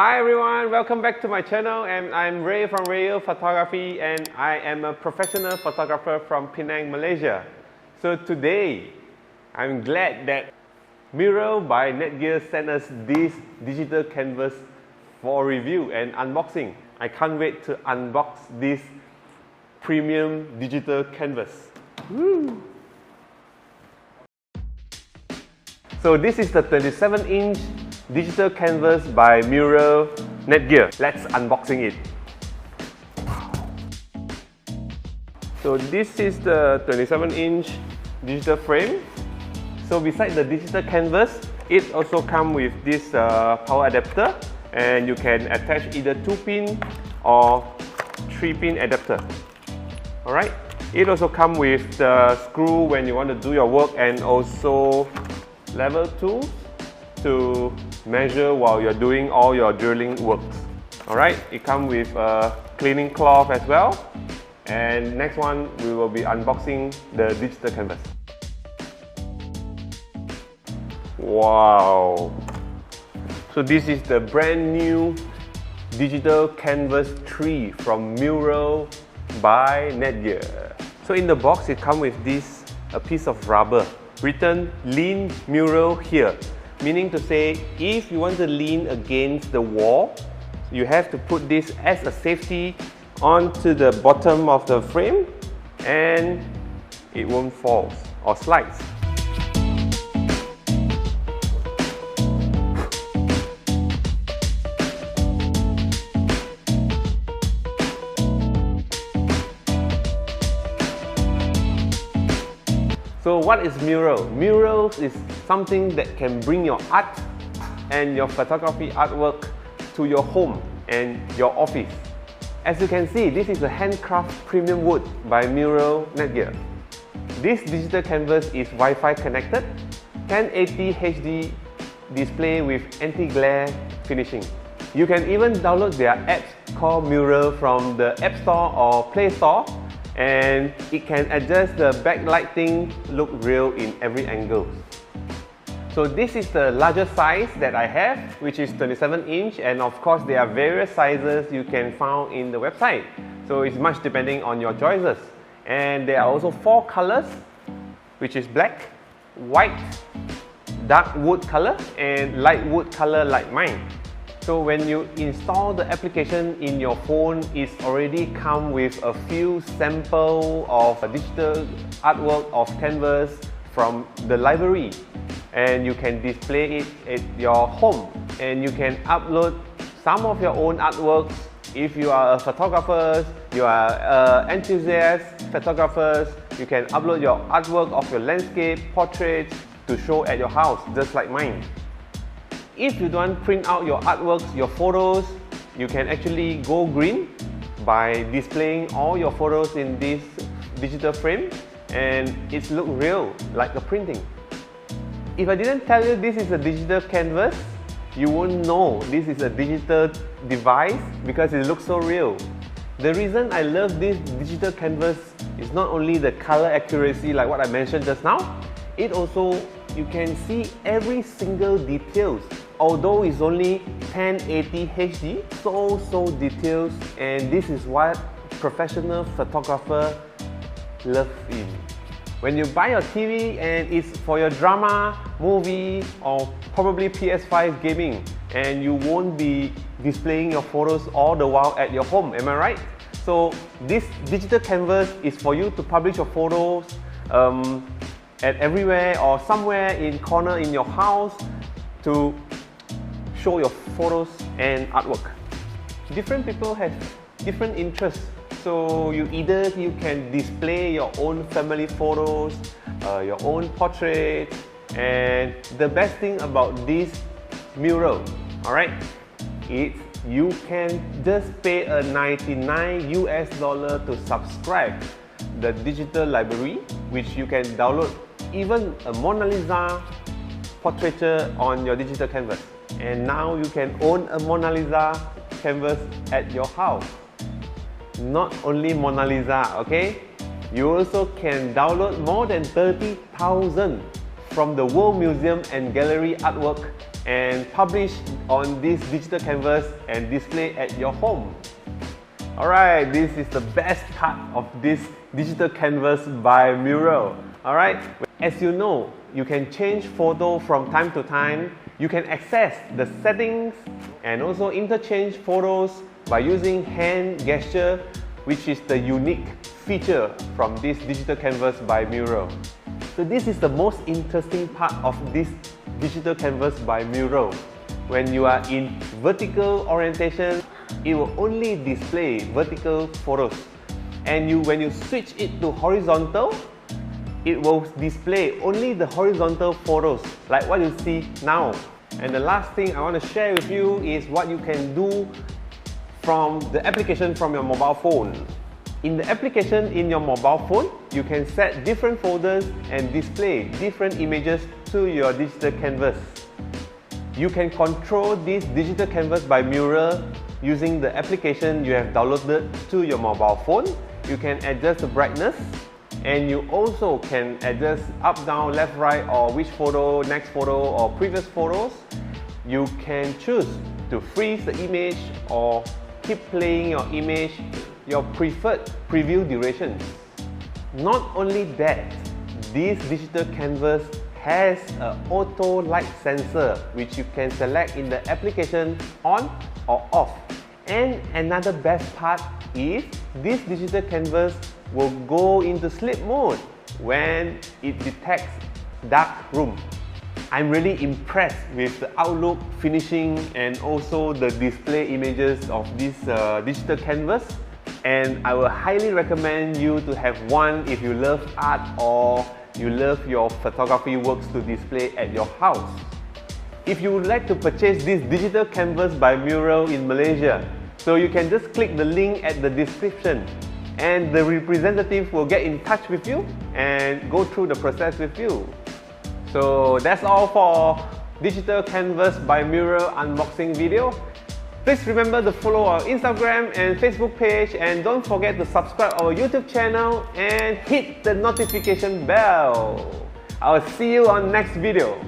Hi everyone, welcome back to my channel, and I'm Ray from Ray Eoh Photography, and I am a professional photographer from Penang, Malaysia. So today, I'm glad that Meural by Netgear sent us this digital canvas for review and unboxing. I can't wait to unbox this premium digital canvas. Woo! So this is the 27-inch digital canvas by Meural Netgear. Let's unboxing it. So this is the 27-inch digital frame. So beside the digital canvas, it also comes with this power adapter, and you can attach either 2-pin or 3-pin adapter. Alright, it also comes with the screw when you want to do your work, and also level tools to measure while you're doing all your drilling works. Alright, it comes with a cleaning cloth as well. And next one, we will be unboxing the digital canvas. Wow! So this is the brand new digital canvas 3 from Meural by Netgear. So in the box, it comes with this a piece of rubber written "Lean Meural here," meaning to say if you want to lean against the wall, you have to put this as a safety onto the bottom of the frame, and it won't fall or slides. So what is Meural? Meural is something that can bring your art and your photography artwork to your home and your office. As you can see, this is a handcraft premium wood by Meural Netgear. This digital canvas is Wi-Fi connected, 1080 HD display with anti-glare finishing. You can even download their apps called Meural from the App Store or Play Store, and it can adjust the backlighting look real in every angle. So this is the largest size that I have, which is 27-inch, and of course there are various sizes you can find in the website. So it's much depending on your choices. And there are also 4 colors, which is black, white, dark wood color, and light wood color like mine. So when you install the application in your phone, it's already come with a few sample of digital artwork of canvas from the library, and you can display it at your home, and you can upload some of your own artworks. If you are a photographer, you are enthusiast photographers, you can upload your artwork of your landscape, portraits to show at your house, just like mine. If you don't print out your artworks, your photos, you can actually go green by displaying all your photos in this digital frame, and it looks real, like a printing. If I didn't tell you this is a digital canvas, you won't know this is a digital device because it looks so real. The reason I love this digital canvas is not only the color accuracy like what I mentioned just now, it also, you can see every single details. Although it's only 1080 HD, so details, and this is what professional photographer love it. When you buy your TV and it's for your drama, movie, or probably PS5 gaming, and you won't be displaying your photos all the while at your home, am I right? So this digital canvas is for you to publish your photos at everywhere or somewhere in corner in your house to show your photos and artwork. Different people have different interests, so you can display your own family photos, your own portrait, and the best thing about this Meural, alright, is you can just pay a $99 to subscribe the digital library, which you can download even a Mona Lisa portraiture on your digital canvas. And now you can own a Mona Lisa canvas at your house. Not only Mona Lisa, okay? You also can download more than 30,000 from the World Museum and Gallery artwork and publish on this digital canvas and display at your home. Alright, this is the best part of this digital canvas by Meural. Alright, as you know, you can change photo from time to time. You can access the settings and also interchange photos by using hand gesture, which is the unique feature from this digital canvas by Meural. So this is the most interesting part of this digital canvas by Meural. When you are in vertical orientation, it will only display vertical photos. And when you switch it to horizontal, it will display only the horizontal photos, like what you see now. And the last thing I want to share with you is what you can do from the application from your mobile phone. In the application in your mobile phone, you can set different folders and display different images to your digital canvas. You can control this digital canvas by Meural using the application you have downloaded to your mobile phone. You can adjust the brightness, and you also can adjust up, down, left, right, or which photo, next photo, or previous photos. You can choose to freeze the image or keep playing your image, your preferred preview duration. Not only that, this digital canvas has an auto light sensor which you can select in the application on or off. And another best part is this digital canvas will go into sleep mode when it detects dark room. I'm really impressed with the outlook, finishing, and also the display images of this digital canvas. And I will highly recommend you to have one if you love art or you love your photography works to display at your house. If you would like to purchase this digital canvas by Meural in Malaysia, so you can just click the link at the description and the representative will get in touch with you and go through the process with you. So that's all for digital canvas by Meural unboxing video. Please remember to follow our Instagram and Facebook page, and don't forget to subscribe our YouTube channel and hit the notification bell. I'll see you on next video.